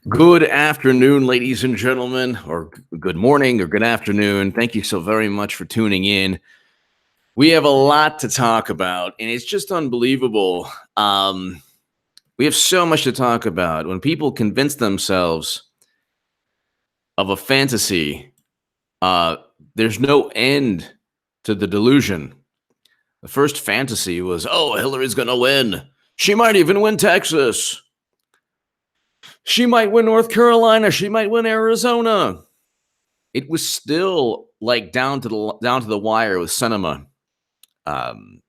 Good afternoon, ladies and gentlemen, or good morning or good afternoon. Thank you so very much for tuning in. We have a lot to talk about, and it's just unbelievable. We have so much to talk about. When people convince themselves of a fantasy, uh, there's no end to the delusion. The first fantasy was, oh, Hillary's going to win. She might even win Texas. She might win North Carolina. She might win Arizona. It was still like down to the wire with Cinema um,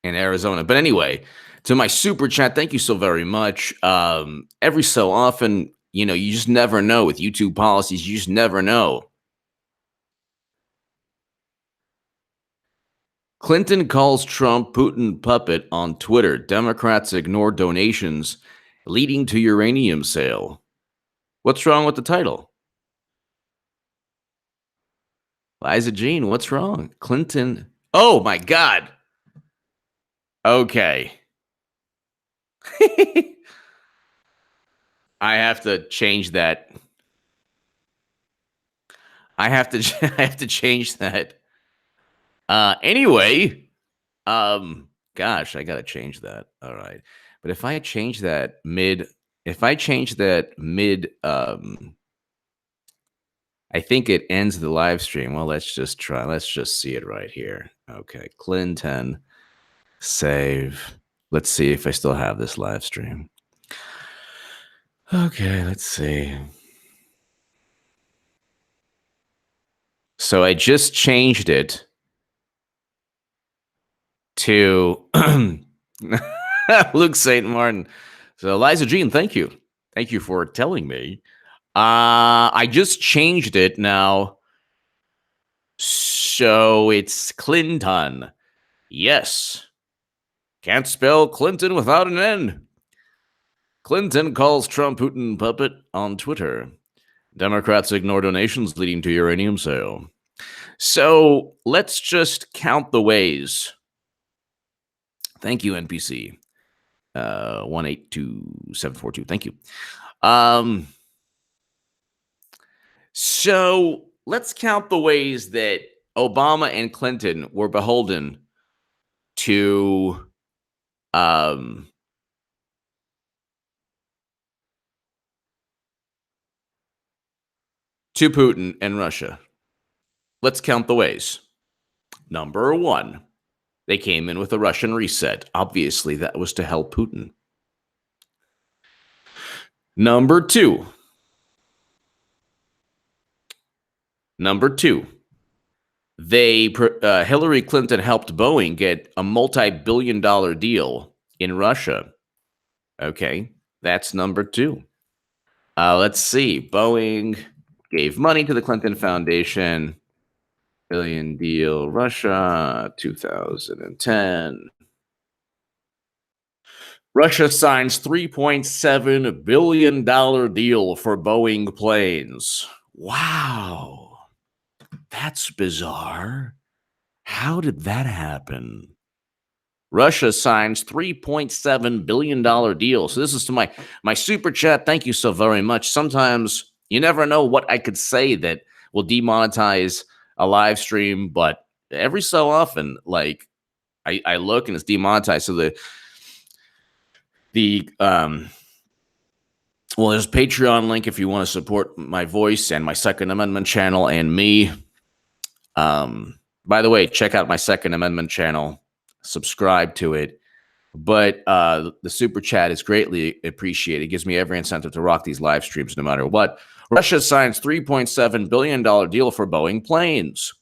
in Arizona. But anyway, to my super chat, thank you so very much. Every so often, you just never know with YouTube policies. You just never know. Clinton calls Trump Putin puppet on Twitter. Democrats ignore donations leading to uranium sale. What's wrong with the title? Liza Jean, what's wrong? Clinton. Oh my God. Okay. I have to change that. I have to change that. Anyway, gosh, I gotta change that. All right. But if I change that mid, I think it ends the live stream. Well, let's just try. Let's just see it right here. Okay. Clinton, save. Let's see if I still have this live stream. Okay, let's see. So I just changed it to Luke St. Martin. So Liza Jean, thank you. Thank you for telling me. I just changed it now. So it's Clinton. Yes. Can't spell Clinton without an N. Clinton calls Trump Putin puppet on Twitter. Democrats ignore donations leading to uranium sale. So let's just count the ways. Thank you, NPC. 182742. Thank you. So let's count the ways that Obama and Clinton were beholden to Putin and Russia. Let's count the ways. Number one, they came in with a Russian reset. Obviously, that was to help Putin. Number two, Hillary Clinton helped Boeing get a multi-billion-dollar deal in Russia. Okay, that's number two. Let's see. Boeing gave money to the Clinton Foundation. Billion deal, Russia, 2010. Russia signs $3.7 billion deal for Boeing planes. Wow. That's bizarre. How did that happen? Russia signs $3.7 billion deal. So this is to my super chat. Thank you so very much. Sometimes you never know what I could say that will demonetize a live stream, but every so often, like I look and it's demonetized. So there's Patreon link if you want to support my voice and my Second Amendment channel and me. By the way, check out my Second Amendment channel, subscribe to it. But the super chat is greatly appreciated. It gives me every incentive to rock these live streams no matter what. Russia signs $3.7 billion deal for Boeing planes.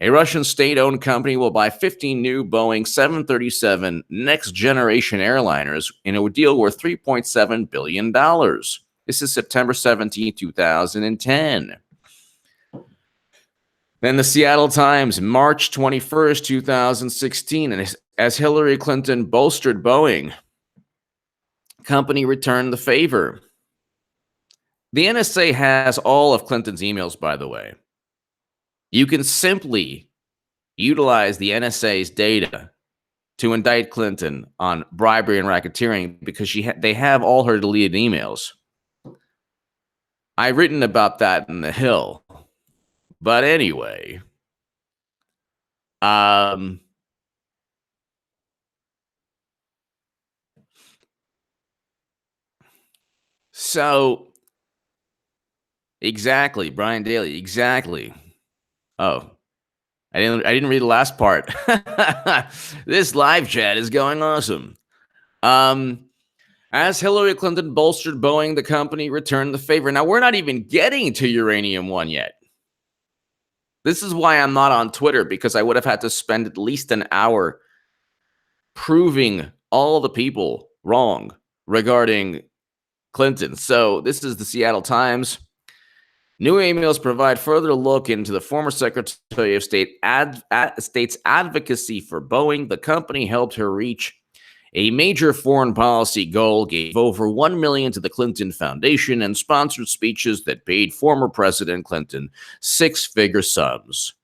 A Russian state-owned company will buy 15 new Boeing 737 next-generation airliners in a deal worth $3.7 billion. This is September 17, 2010. Then the Seattle Times, March 21st, 2016, and as Hillary Clinton bolstered Boeing, company returned the favor. The NSA has all of Clinton's emails, by the way. You can simply utilize the NSA's data to indict Clinton on bribery and racketeering because they have all her deleted emails. I've written about that in The Hill. But anyway, so exactly, Brian Daly, exactly. Oh, I didn't read the last part. This live chat is going awesome. As Hillary Clinton bolstered Boeing, the company returned the favor. Now, we're not even getting to Uranium One yet. This is why I'm not on Twitter, because I would have had to spend at least an hour proving all the people wrong regarding Clinton. So this is the Seattle Times. New emails provide further look into the former Secretary of State's advocacy for Boeing. The company helped her reach a major foreign policy goal, gave over $1 million to the Clinton Foundation, and sponsored speeches that paid former President Clinton six-figure sums.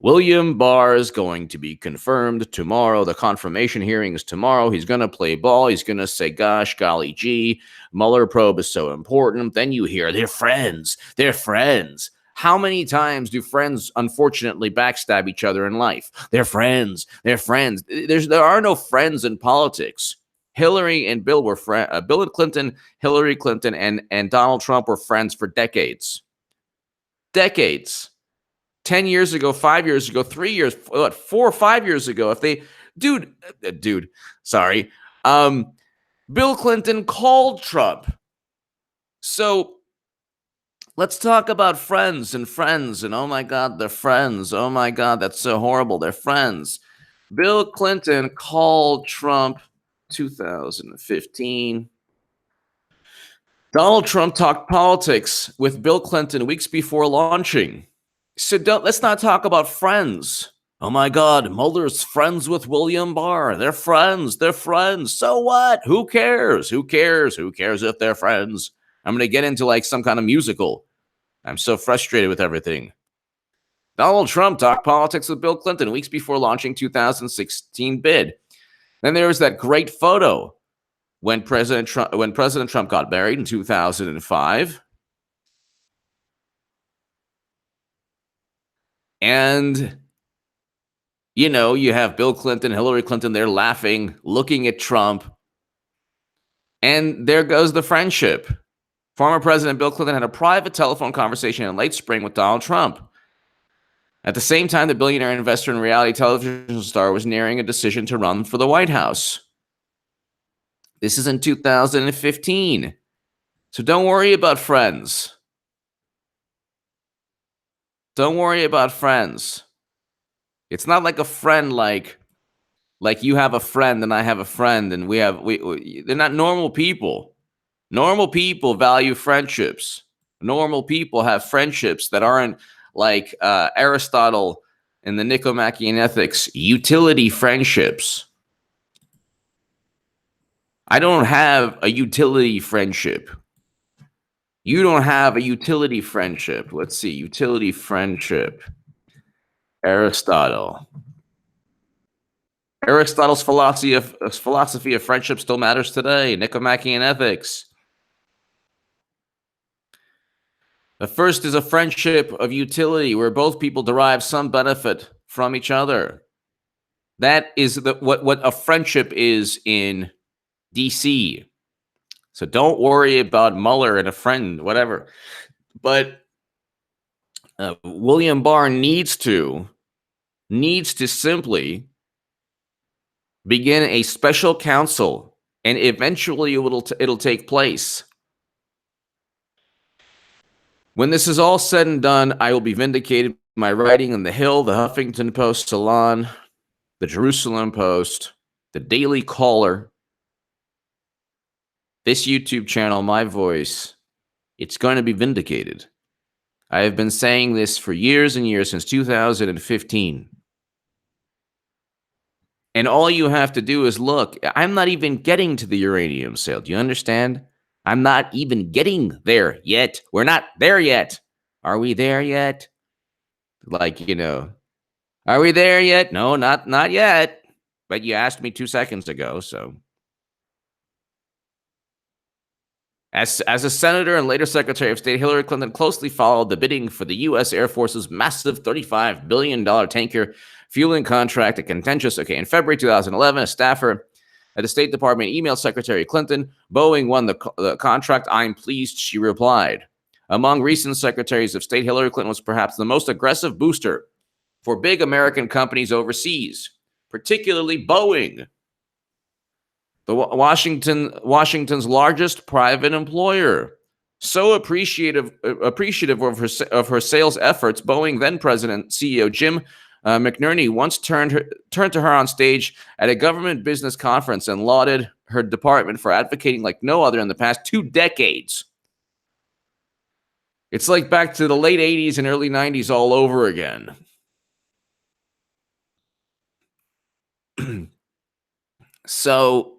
William Barr is going to be confirmed tomorrow. The confirmation hearing is tomorrow. He's going to play ball. He's going to say, gosh, golly gee, Mueller probe is so important. Then you hear, they're friends. They're friends. How many times do friends, unfortunately, backstab each other in life? They're friends. They're friends. There are no friends in politics. Hillary and Bill were friends. Bill and Clinton, Hillary Clinton, and Donald Trump were friends for decades. Decades. 10 years ago, 5 years ago, 3 years, 4 or 5 years ago, if they, sorry. Bill Clinton called Trump. So let's talk about friends, and oh my God, they're friends. Oh my God, that's so horrible. They're friends. Bill Clinton called Trump 2015. Donald Trump talked politics with Bill Clinton weeks before launching. So let's not talk about friends. Oh my God, Mueller's friends with William Barr. They're friends. They're friends. So what? Who cares? Who cares? Who cares if they're friends? I'm going to get into like some kind of musical. I'm so frustrated with everything. Donald Trump talked politics with Bill Clinton weeks before launching 2016 bid. Then there was that great photo when President Trump got married in 2005. And, you know, you have Bill Clinton, Hillary Clinton, they're laughing, looking at Trump. And there goes the friendship. Former President Bill Clinton had a private telephone conversation in late spring with Donald Trump. At the same time, the billionaire investor and reality television star was nearing a decision to run for the White House. This is in 2015. So don't worry about friends. Don't worry about friends. It's not like a friend like you have a friend and I have a friend and they're not normal people. Normal people value friendships. Normal people have friendships that aren't like Aristotle in the Nicomachean Ethics, utility friendships. I don't have a utility friendship. You don't have a utility friendship. Let's see, utility friendship. Aristotle. Aristotle's philosophy of friendship still matters today. Nicomachean Ethics. The first is a friendship of utility where both people derive some benefit from each other. That is what a friendship is in DC. So don't worry about Mueller and a friend, whatever. But William Barr needs to simply begin a special counsel, and eventually it'll take place. When this is all said and done, I will be vindicated. My writing in The Hill, the Huffington Post, Salon, the Jerusalem Post, the Daily Caller, this YouTube channel, my voice, it's going to be vindicated. I have been saying this for years and years, since 2015. And all you have to do is look. I'm not even getting to the uranium sale. Do you understand? I'm not even getting there yet. We're not there yet. Are we there yet? Like, you know, are we there yet? No, not yet. but you asked me 2 seconds ago, so. As a senator and later Secretary of State, Hillary Clinton closely followed the bidding for the U.S. Air Force's massive $35 billion tanker fueling contract, a contentious. Okay, in February 2011, a staffer at the State Department emailed Secretary Clinton, Boeing won the contract. I'm pleased, she replied. Among recent secretaries of state, Hillary Clinton was perhaps the most aggressive booster for big American companies overseas, particularly Boeing, the Washington's largest private employer. So appreciative of her sales efforts, Boeing then President CEO Jim McNerney once turned to her on stage at a government business conference and lauded her department for advocating like no other in the past 2 decades. It's like back to the late 80s and early 90s all over again. So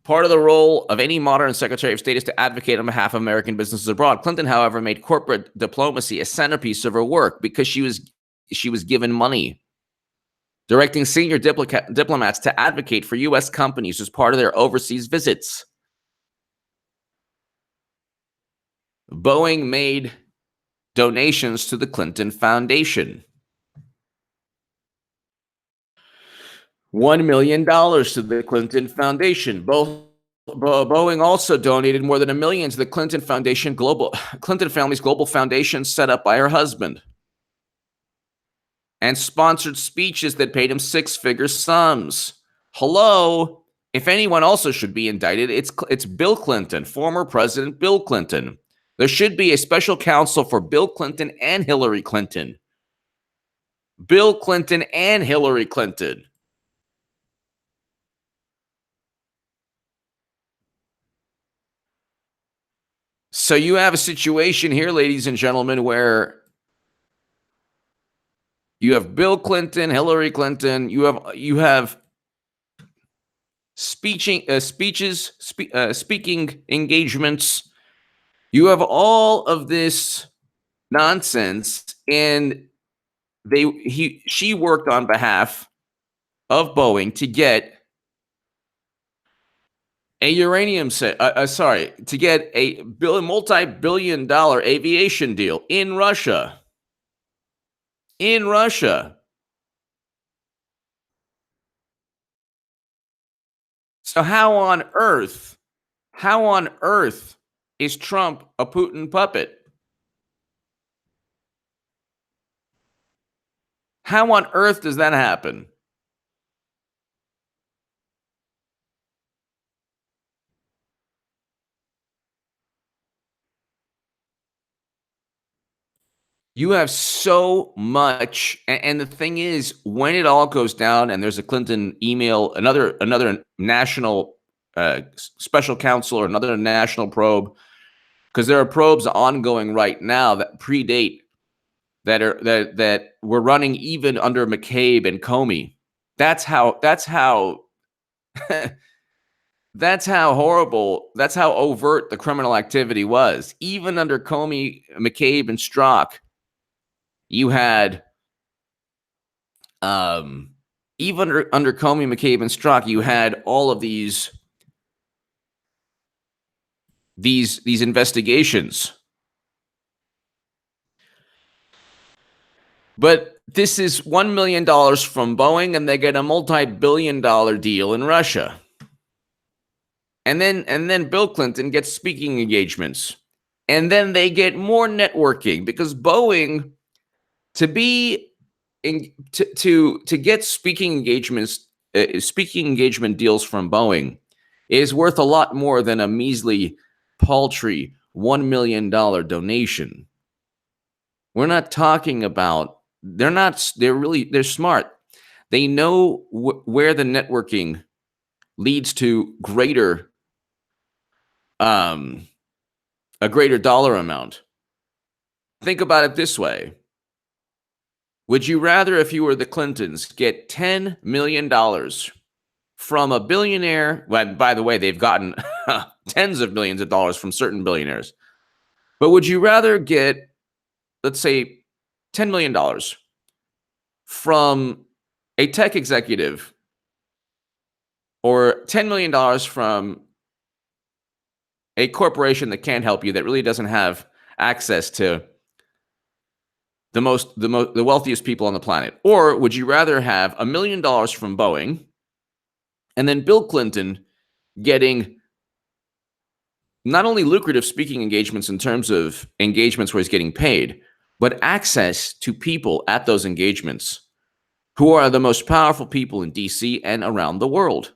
part of the role of any modern Secretary of State is to advocate on behalf of American businesses abroad. Clinton, however, made corporate diplomacy a centerpiece of her work because she was given money, directing senior diplomats to advocate for U.S. companies as part of their overseas visits. Boeing made donations to the Clinton Foundation. $1 million to the Clinton Foundation. Boeing also donated more than $1 million to the Clinton Foundation Clinton family's global foundation set up by her husband, and sponsored speeches that paid him 6-figure sums. Hello, if anyone also should be indicted, it's Bill Clinton, former President Bill Clinton. There should be a special counsel for Bill Clinton and Hillary Clinton. Bill Clinton and Hillary Clinton. So you have a situation here, ladies and gentlemen, where you have Bill Clinton, Hillary Clinton. You have speaking engagements. You have all of this nonsense, and she worked on behalf of Boeing to get a to get a multi-billion-dollar aviation deal in Russia. In Russia. So how on earth is Trump a Putin puppet? How on earth does that happen? You have so much, and the thing is, when it all goes down, and there's a Clinton email, another national special counsel or another national probe, because there are probes ongoing right now that predate that were running even under McCabe and Comey. That's how that's how horrible, that's how overt the criminal activity was. Even under Comey, McCabe, and Strzok. You had, even under Comey, McCabe, and Strzok, you had all of these investigations. But this is $1 million from Boeing, and they get a multi-billion-dollar deal in Russia. And then Bill Clinton gets speaking engagements, and then they get more networking because Boeing. To get speaking engagement deals from Boeing is worth a lot more than a measly, paltry $1 million donation. We're not talking about. They're smart. They know where the networking leads to a greater dollar amount. Think about it this way. Would you rather, if you were the Clintons, get $10 million from a billionaire? Well, by the way, they've gotten tens of millions of dollars from certain billionaires. But would you rather get let's say, $10 million from a tech executive or $10 million from a corporation that can't help you, that really doesn't have access to the wealthiest people on the planet? Or would you rather have $1 million from Boeing and then Bill Clinton getting not only lucrative speaking engagements in terms of engagements where he's getting paid, but access to people at those engagements who are the most powerful people in DC and around the world,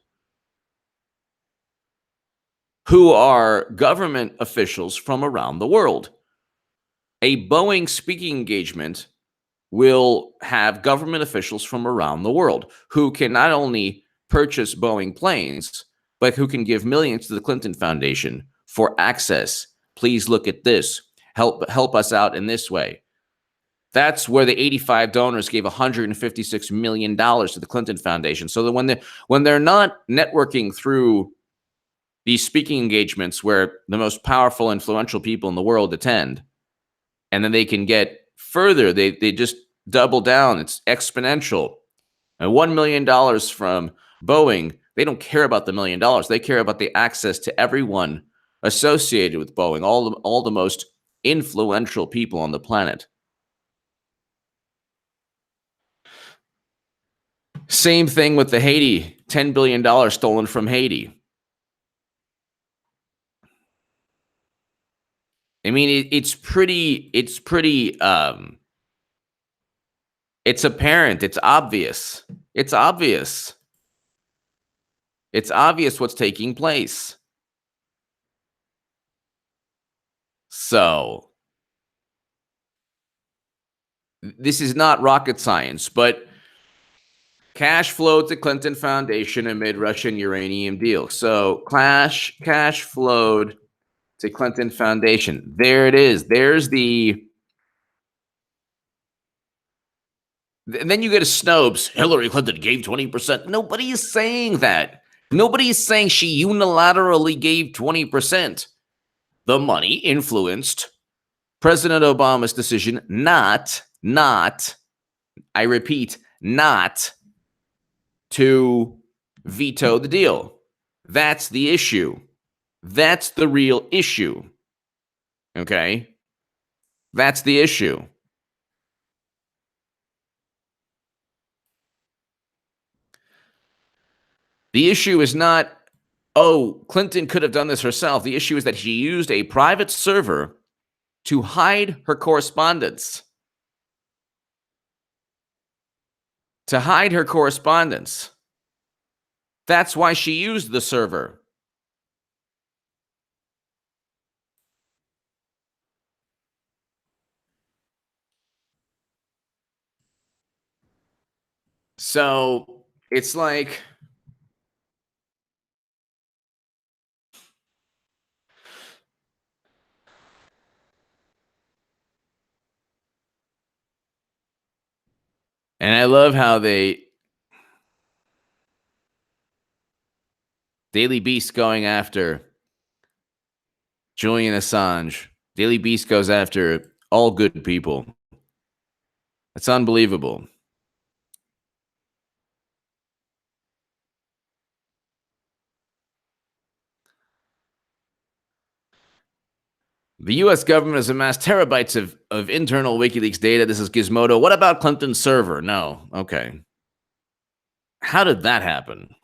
who are government officials from around the world? A Boeing speaking engagement will have government officials from around the world who can not only purchase Boeing planes, but who can give millions to the Clinton Foundation for access. Please look at this. Help us out in this way. That's where the 85 donors gave $156 million to the Clinton Foundation. So that when they're not networking through these speaking engagements where the most powerful, influential people in the world attend, and then they can get further, they just double down. It's exponential. And $1 million from Boeing, they don't care about the $1 million. They care about the access to everyone associated with Boeing, all the most influential people on the planet. Same thing with the Haiti, $10 billion stolen from Haiti. I mean, it's pretty, it's apparent. It's obvious. It's obvious. It's obvious what's taking place. So this is not rocket science, but cash flowed to Clinton Foundation amid Russian uranium deal. So cash flowed to Clinton Foundation. There it is. There's the. And then you get a Snopes. Hillary Clinton gave 20%. Nobody is saying that. Nobody is saying she unilaterally gave 20%. The money influenced President Obama's decision not, I repeat, not to veto the deal. That's the issue. That's the real issue. Okay? That's the issue. The issue is not, oh, Clinton could have done this herself. The issue is that she used a private server to hide her correspondence. To hide her correspondence. That's why she used the server. So it's like, and I love how Daily Beast going after Julian Assange. Daily Beast goes after all good people. It's unbelievable. The U.S. government has amassed terabytes of internal WikiLeaks data. This is Gizmodo. What about Clinton's server? No. Okay. How did that happen?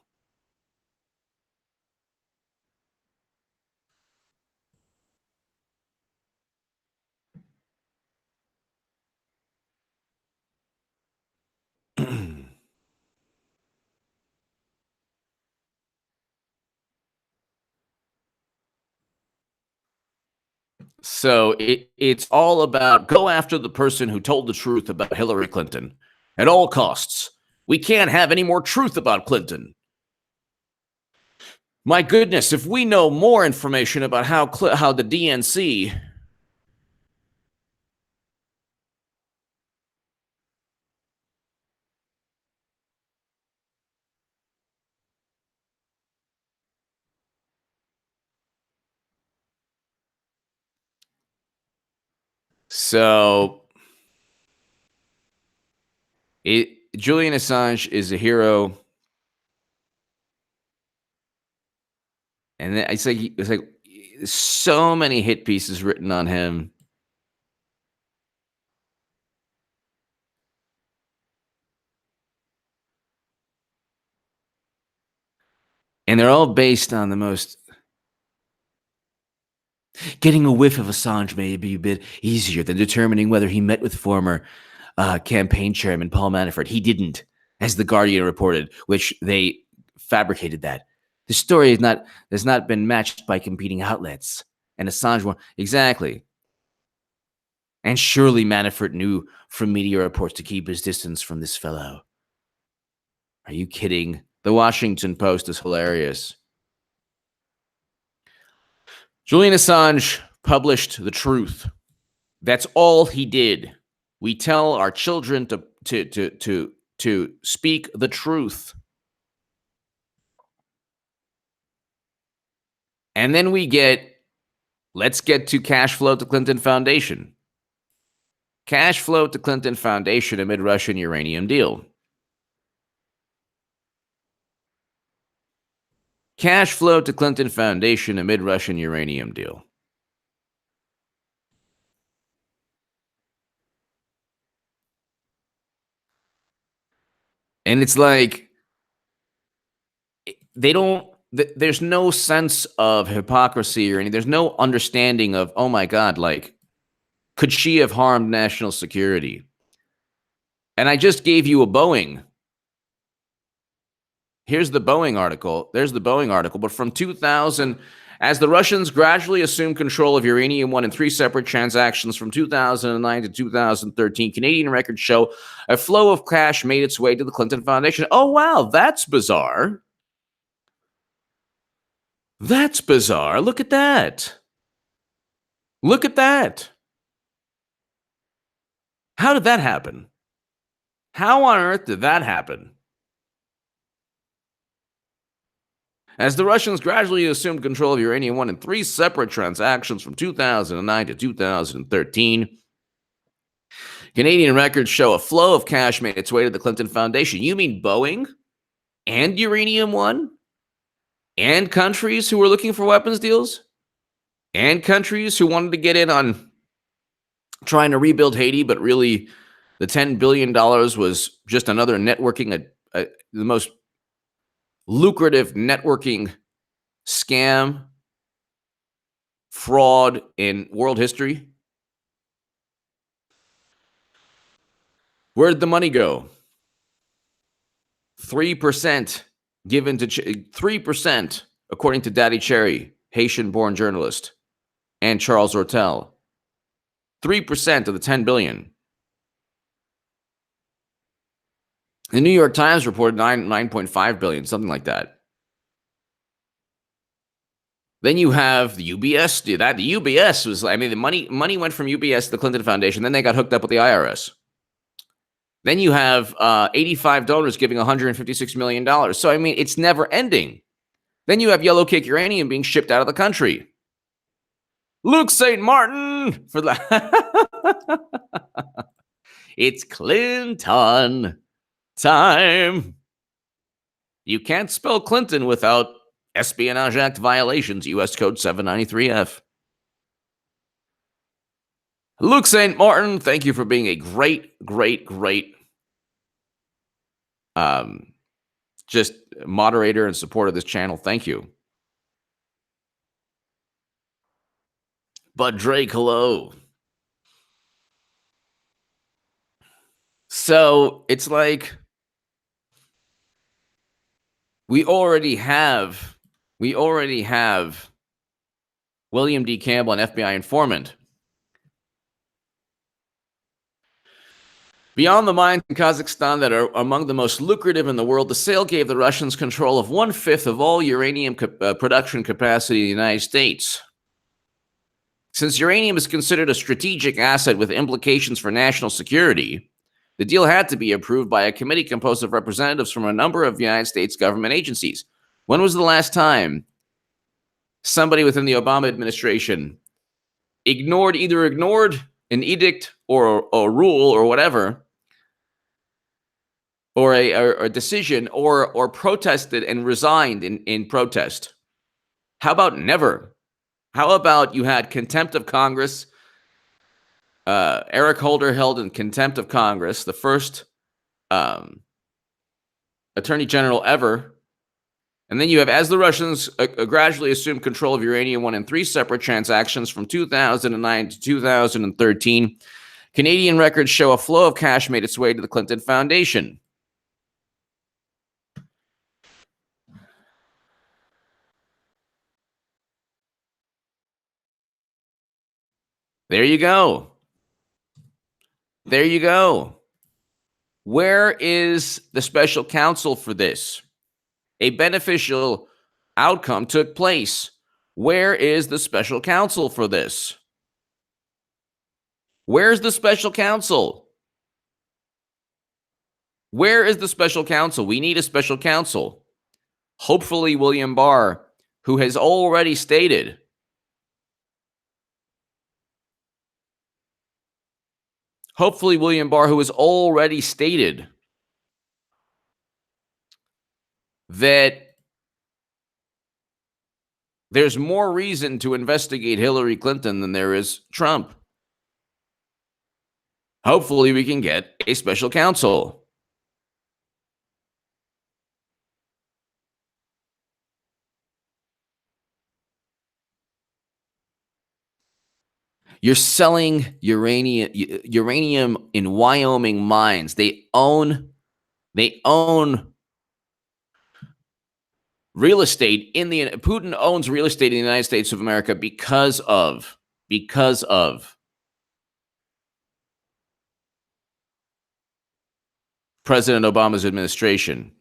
So it's all about go after the person who told the truth about Hillary Clinton at all costs. We can't have any more truth about Clinton. My goodness, if we know more information about how the DNC so Julian Assange is a hero, and it's like so many hit pieces written on him. And they're all based on the most. Getting a whiff of Assange may be a bit easier than determining whether he met with former campaign chairman Paul Manafort. He didn't, as The Guardian reported, which they fabricated that. The story has not been matched by competing outlets. And Assange won. Exactly. And surely Manafort knew from media reports to keep his distance from this fellow. Are you kidding? The Washington Post is hilarious. Julian Assange published the truth. That's all he did. We tell our children to speak the truth. And then let's get to cash flow to Clinton Foundation. Cash flow to Clinton Foundation amid Russian uranium deal. Cash flow to Clinton Foundation amid Russian uranium deal. And it's like, there's no sense of hypocrisy or anything. There's no understanding of, oh my God, like, could she have harmed national security? And I just gave you a Boeing. Here's the Boeing article. There's the Boeing article. But from 2000, as the Russians gradually assumed control of Uranium One in 3 separate transactions from 2009 to 2013, Canadian records show a flow of cash made its way to the Clinton Foundation. Oh, wow, that's bizarre. That's bizarre. Look at that. Look at that. How did that happen? How on earth did that happen? As the Russians gradually assumed control of Uranium One in 3 separate transactions from 2009 to 2013, Canadian records show a flow of cash made its way to the Clinton Foundation. You mean Boeing and Uranium One and countries who were looking for weapons deals and countries who wanted to get in on trying to rebuild Haiti, but really the $10 billion was just another networking, the most lucrative networking scam, fraud in world history. Where did the money go? 3% given to 3%, according to Daddy Cherry, Haitian-born journalist, and Charles Ortel. 3% of the $10 billion. The New York Times reported 9.5 billion, something like that. Then you have the UBS. The UBS was, I mean, the money went from UBS to the Clinton Foundation. Then they got hooked up with the IRS. Then you have 85 donors giving $156 million. So, I mean, it's never ending. Then you have yellow cake uranium being shipped out of the country. Luke St. Martin for that. It's Clinton time. You can't spell Clinton without Espionage Act violations, U.S. Code 793F. Luke St. Martin, thank you for being a great just moderator and supporter of this channel. Thank you. But Drake, hello. So it's like we already have William D. Campbell, an FBI informant. Beyond the mines in Kazakhstan that are among the most lucrative in the world, the sale gave the Russians control of 1/5 of all uranium production capacity in the United States. Since uranium is considered a strategic asset with implications for national security, the deal had to be approved by a committee composed of representatives from a number of United States government agencies. When was the last time somebody within the Obama administration ignored an edict or a rule or whatever or a decision, or protested and resigned in protest? How about never? How about you had contempt of Congress? Eric Holder held in contempt of Congress, the first um, attorney general ever. And then you have, as the Russians gradually assumed control of uranium one in three separate transactions from 2009 to 2013, Canadian records show a flow of cash made its way to the Clinton Foundation. There you go. There you go. Where is the special counsel for this? A beneficial outcome took place. Where is the special counsel for this? Where's the special counsel? Where is the special counsel? We need a special counsel. Hopefully, William Barr, who has already stated that there's more reason to investigate Hillary Clinton than there is Trump. Hopefully, we can get a special counsel. You're selling uranium in Wyoming mines. They own real estate in the Putin owns real estate in the United States of America because of President Obama's administration.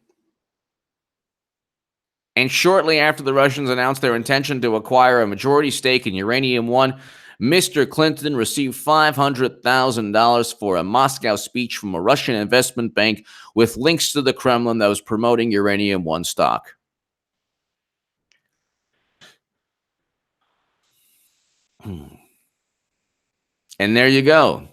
And shortly after the Russians announced their intention to acquire a majority stake in Uranium One, Mr. Clinton received $500,000 for a Moscow speech from a Russian investment bank with links to the Kremlin that was promoting Uranium One stock. And there you go.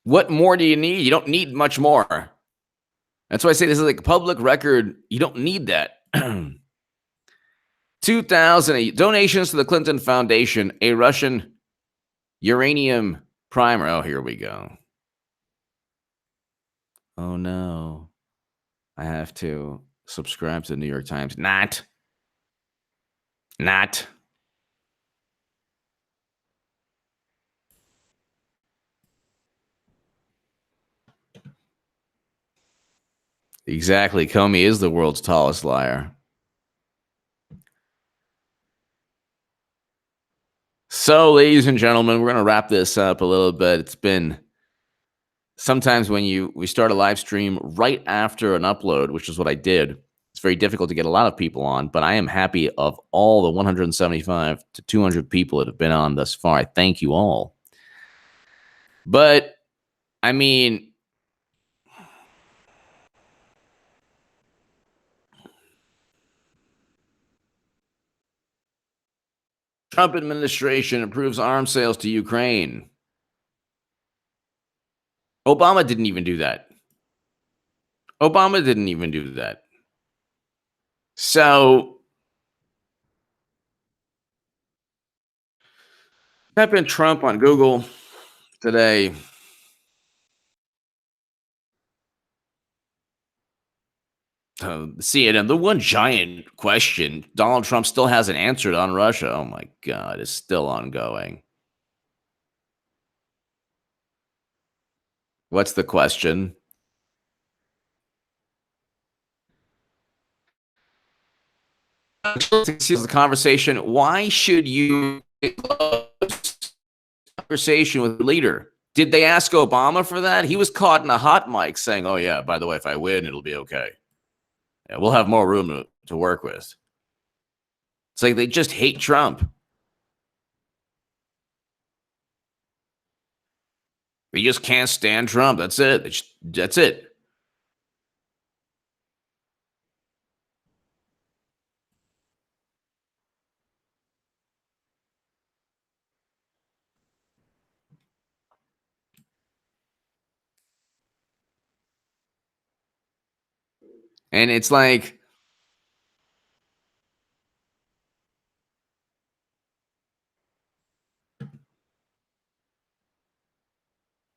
What more do you need? You don't need much more. That's why I say this is like public record. You don't need that. 2008 donations to the Clinton Foundation, a Russian uranium primer. Oh, here we go. Oh no. I have to subscribe to the New York Times. Not. Exactly. Comey is the world's tallest liar. So, ladies and gentlemen, we're going to wrap this up a little bit. It's been sometimes when we start a live stream right after an upload, which is what I did. It's very difficult to get a lot of people on, but I am happy of all the 175 to 200 people that have been on thus far. I thank you all. But I mean, Trump administration approves arms sales to Ukraine. Obama didn't even do that. So, type in Trump on Google today. See it. And the one giant question Donald Trump still hasn't answered on Russia, oh my God, is still ongoing. What's the question? The conversation. Why should you conversation with the leader? Did they ask Obama for that? He was caught in a hot mic saying, "Oh yeah, by the way, if I win, it'll be okay. Yeah, we'll have more room to work with." It's like they just hate Trump. They just can't stand Trump. That's it. That's it. And it's like,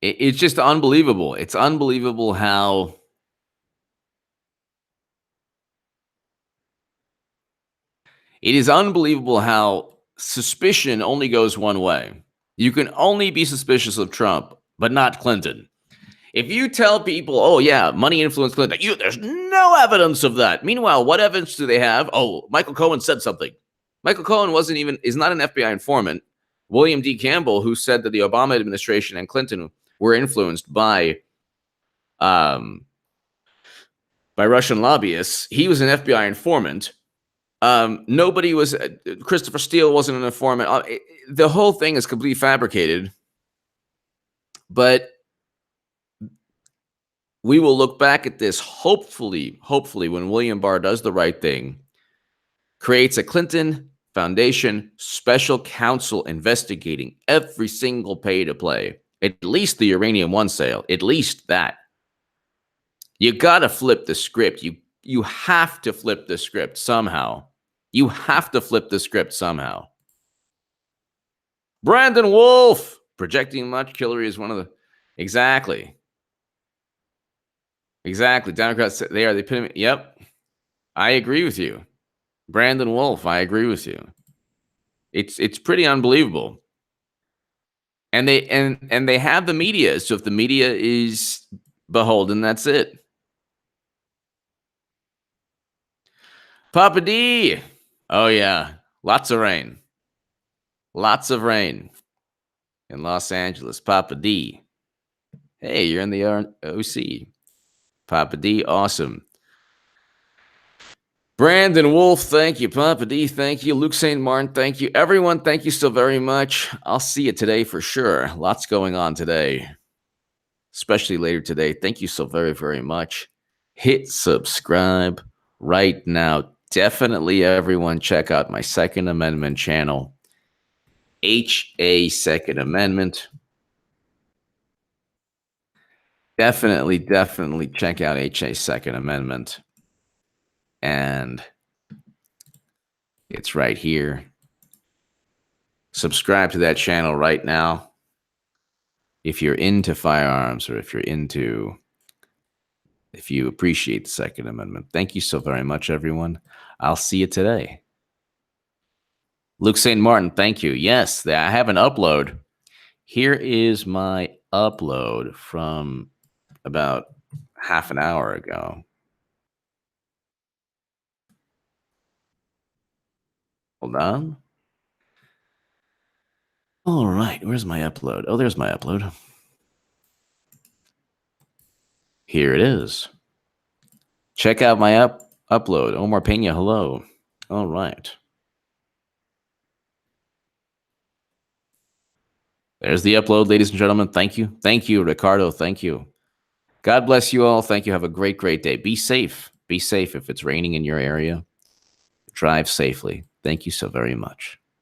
it's just unbelievable. It's unbelievable how it is unbelievable how suspicion only goes one way. You can only be suspicious of Trump, but not Clinton. If you tell people, oh, yeah, money influenced Clinton, there's no evidence of that. Meanwhile, what evidence do they have? Oh, Michael Cohen said something. Michael Cohen is not an FBI informant. William D. Campbell, who said that the Obama administration and Clinton were influenced um, by Russian lobbyists, he was an FBI informant. Nobody was, Christopher Steele wasn't an informant. The whole thing is completely fabricated. But we will look back at this, hopefully, when William Barr does the right thing, creates a Clinton Foundation special counsel investigating every single pay to play, at least the Uranium One sale, at least that. You got to flip the script. You have to flip the script somehow. You have to flip the script somehow. Brandon Wolf, projecting much. Hillary is one of the... Exactly. Democrats, they are the epitome. Yep. I agree with you. Brandon Wolf, I agree with you. It's pretty unbelievable. And they have the media. So if the media is beholden, that's it. Papa D. Oh, yeah. Lots of rain. Lots of rain in Los Angeles. Papa D. Hey, you're in the OC. Papa D, awesome. Brandon Wolf, thank you. Papa D, thank you. Luke St. Martin, thank you. Everyone, thank you so very much. I'll see you today for sure. Lots going on today, especially later today. Thank you so very, very much. Hit subscribe right now. Definitely, everyone, check out my Second Amendment channel, HA Second Amendment. Definitely check out HA Second Amendment. And it's right here. Subscribe to that channel right now if you're into firearms or if you appreciate the Second Amendment. Thank you so very much, everyone. I'll see you today. Luke St. Martin, thank you. Yes, I have an upload. Here is my upload from about half an hour ago. Hold on. All right, where's my upload? Oh, there's my upload. Here it is. Check out my upload. Omar Pena, hello. All right. There's the upload, ladies and gentlemen. Thank you. Thank you, Ricardo. Thank you. God bless you all. Thank you. Have a great, great day. Be safe. Be safe if it's raining in your area. Drive safely. Thank you so very much.